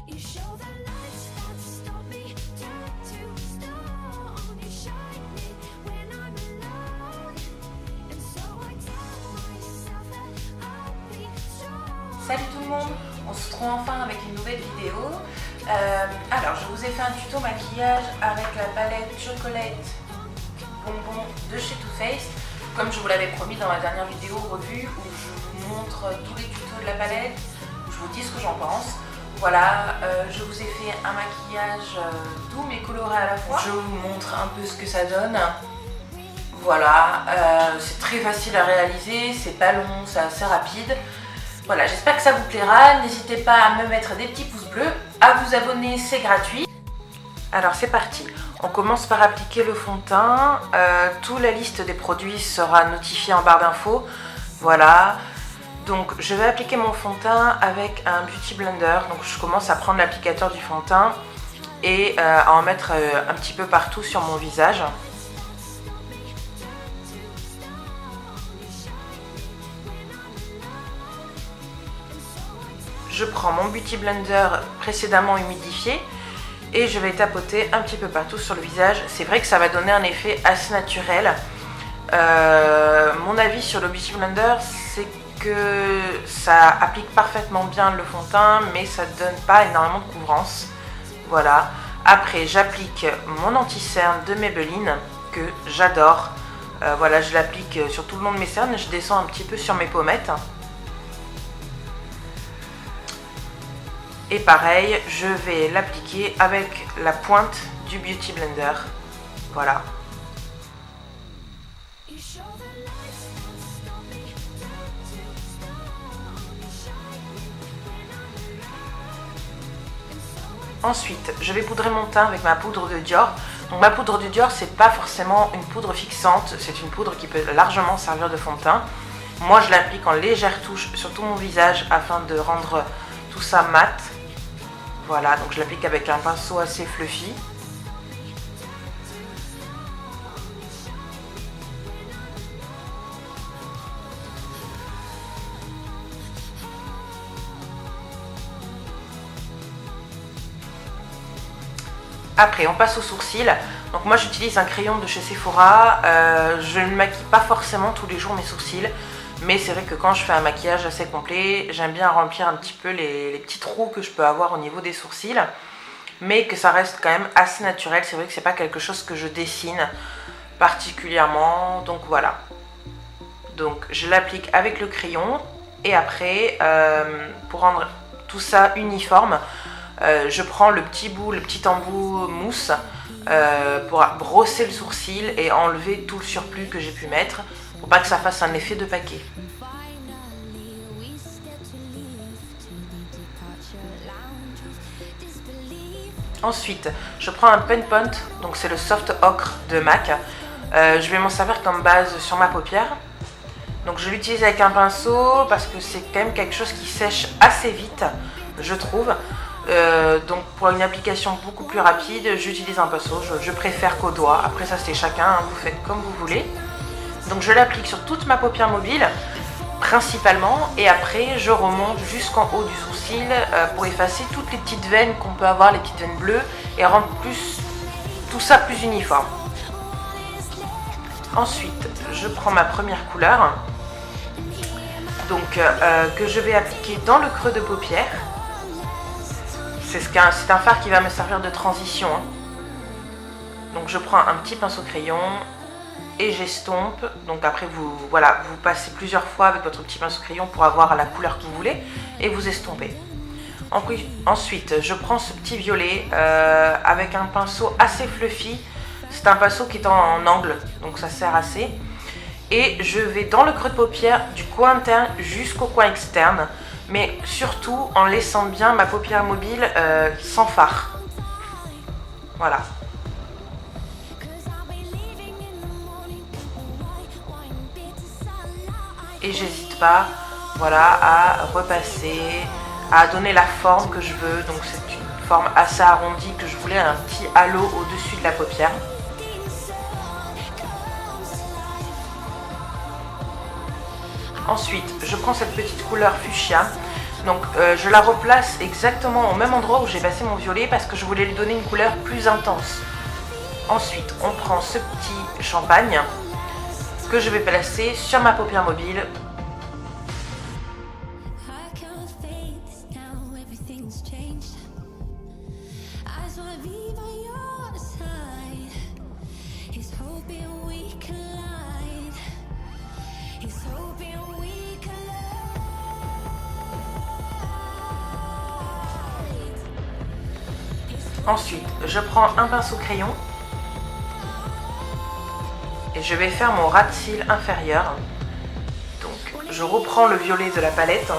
Salut tout le monde, on se retrouve enfin avec une nouvelle vidéo. Alors je vous ai fait un tuto maquillage avec la palette Chocolate Bonbon de chez Too Faced. Comme je vous l'avais promis dans ma dernière vidéo revue où je vous montre tous les tutos de la palette, où je vous dis ce que j'en pense. Voilà, je vous ai fait un maquillage doux mais coloré à la fois. Je vous montre un peu ce que ça donne. Voilà, c'est très facile à réaliser, c'est pas long, c'est assez rapide. Voilà, j'espère que ça vous plaira. N'hésitez pas à me mettre des petits pouces bleus, à vous abonner, c'est gratuit. Alors c'est parti. On commence par appliquer le fond de teint. Toute la liste des produits sera notifiée en barre d'infos. Voilà. Donc je vais appliquer mon fond de teint avec un Beauty Blender. Donc je commence à prendre l'applicateur du fond de teint et à en mettre un petit peu partout sur mon visage. Je prends mon Beauty Blender précédemment humidifié et je vais tapoter un petit peu partout sur le visage. C'est vrai que ça va donner un effet assez naturel. Mon avis sur le Beauty Blender, c'est que ça applique parfaitement bien le fond de teint, mais ça ne donne pas énormément de couvrance. Voilà. Après, j'applique mon anti-cerne de Maybelline que j'adore. Voilà, je l'applique sur tout le long de mes cernes et je descends un petit peu sur mes pommettes. Et pareil, je vais l'appliquer avec la pointe du Beauty Blender. Voilà. Ensuite, je vais poudrer mon teint avec ma poudre de Dior. Donc ma poudre de Dior, c'est pas forcément une poudre fixante, c'est une poudre qui peut largement servir de fond de teint. Moi, je l'applique en légère touche sur tout mon visage afin de rendre tout ça mat. Voilà, donc je l'applique avec un pinceau assez fluffy. Après, on passe aux sourcils. Donc moi, j'utilise un crayon de chez Sephora. Je ne maquille pas forcément tous les jours mes sourcils. Mais c'est vrai que quand je fais un maquillage assez complet, j'aime bien remplir un petit peu les petits trous que je peux avoir au niveau des sourcils. Mais que ça reste quand même assez naturel. C'est vrai que c'est pas quelque chose que je dessine particulièrement. Donc voilà. Donc je l'applique avec le crayon. Et après, pour rendre tout ça uniforme, je prends le petit bout, le petit embout mousse pour brosser le sourcil et enlever tout le surplus que j'ai pu mettre. Pour pas que ça fasse un effet de paquet. Ensuite, je prends un pen point, donc c'est le soft ocre de MAC. Je vais m'en servir comme base sur ma paupière. Donc je l'utilise avec un pinceau parce que c'est quand même quelque chose qui sèche assez vite, je trouve. Donc pour une application beaucoup plus rapide, j'utilise un pinceau. Je préfère qu'au doigt. Après ça c'est chacun, hein, vous faites comme vous voulez. Donc je l'applique sur toute ma paupière mobile, principalement, et après je remonte jusqu'en haut du sourcil pour effacer toutes les petites veines qu'on peut avoir, les petites veines bleues, et rendre tout ça plus uniforme. Ensuite, je prends ma première couleur, donc que je vais appliquer dans le creux de paupière. C'est un fard qui va me servir de transition. Hein. Donc je prends un petit pinceau crayon. Et j'estompe, donc après vous passez plusieurs fois avec votre petit pinceau crayon pour avoir la couleur que vous voulez et vous estompez. Ensuite, je prends ce petit violet avec un pinceau assez fluffy. C'est un pinceau qui est en angle, donc ça sert assez. Et je vais dans le creux de paupière du coin interne jusqu'au coin externe, mais surtout en laissant bien ma paupière mobile sans fard. Voilà. Et j'hésite pas, voilà, à repasser, à donner la forme que je veux. Donc c'est une forme assez arrondie que je voulais, un petit halo au-dessus de la paupière. Ensuite, je prends cette petite couleur fuchsia. Donc je la replace exactement au même endroit où j'ai passé mon violet parce que je voulais lui donner une couleur plus intense. Ensuite, on prend ce petit champagne que je vais placer sur ma paupière mobile. Ensuite, je prends un pinceau crayon et je vais faire mon ras de cils inférieur. Donc, je reprends le violet de la palette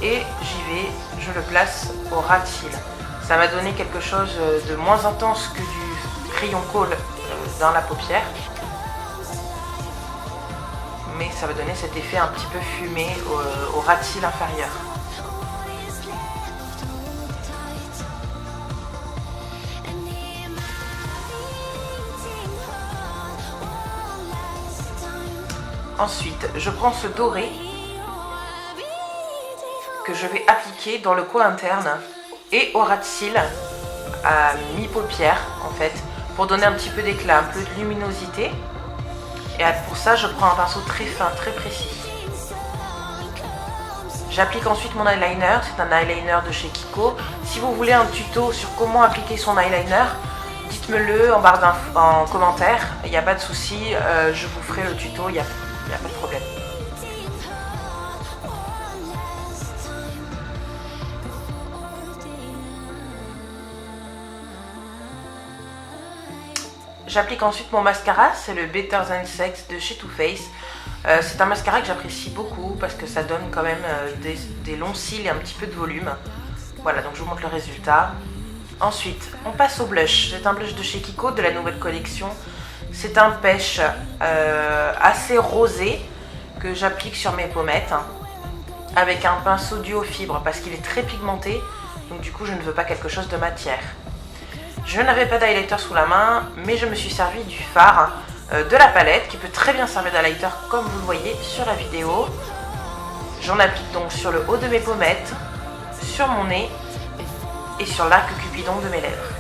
et j'y vais, je le place au ras de cils. Ça m'a donné quelque chose de moins intense que du crayon colle dans la paupière. Mais ça va donner cet effet un petit peu fumé au ras de cils inférieur. Ensuite, je prends ce doré que je vais appliquer dans le coin interne et au ras de cils à mi-paupière en fait, pour donner un petit peu d'éclat, un peu de luminosité. Et pour ça, je prends un pinceau très fin, très précis. J'applique ensuite mon eyeliner, c'est un eyeliner de chez Kiko. Si vous voulez un tuto sur comment appliquer son eyeliner, dites-me-le en barre en commentaire, il n'y a pas de souci, je vous ferai le tuto, il n'y a pas de problème. J'applique ensuite mon mascara, c'est le Better Than Sex de chez Too Faced. C'est un mascara que j'apprécie beaucoup parce que ça donne quand même des longs cils et un petit peu de volume. Voilà, donc je vous montre le résultat. Ensuite, on passe au blush. C'est un blush de chez Kiko, de la nouvelle collection. C'est un pêche assez rosé que j'applique sur mes pommettes avec un pinceau duo fibre parce qu'il est très pigmenté. Donc du coup, je ne veux pas quelque chose de matière. Je n'avais pas d'highlighter sous la main, mais je me suis servi du fard de la palette qui peut très bien servir d'highlighter comme vous le voyez sur la vidéo. J'en applique donc sur le haut de mes pommettes, sur mon nez et sur l'arc cupidon de mes lèvres.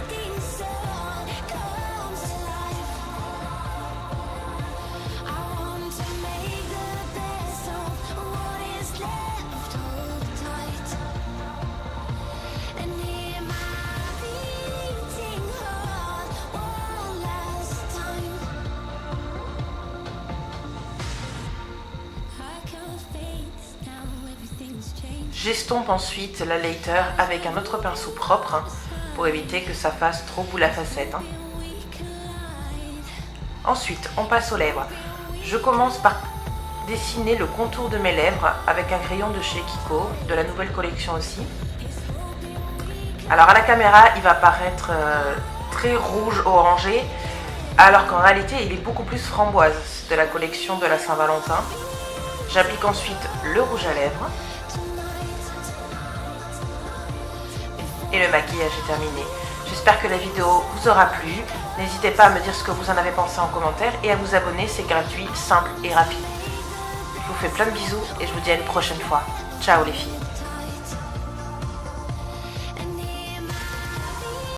J'estompe ensuite l'highlighter avec un autre pinceau propre pour éviter que ça fasse trop boule à facettes. Ensuite, on passe aux lèvres. Je commence par dessiner le contour de mes lèvres avec un crayon de chez Kiko, de la nouvelle collection aussi. Alors à la caméra, il va paraître très rouge orangé, alors qu'en réalité, il est beaucoup plus framboise. C'est de la collection de la Saint-Valentin. J'applique ensuite le rouge à lèvres. Et le maquillage est terminé. J'espère que la vidéo vous aura plu. N'hésitez pas à me dire ce que vous en avez pensé en commentaire et à vous abonner, c'est gratuit, simple et rapide. Je vous fais plein de bisous et je vous dis à une prochaine fois. Ciao les filles.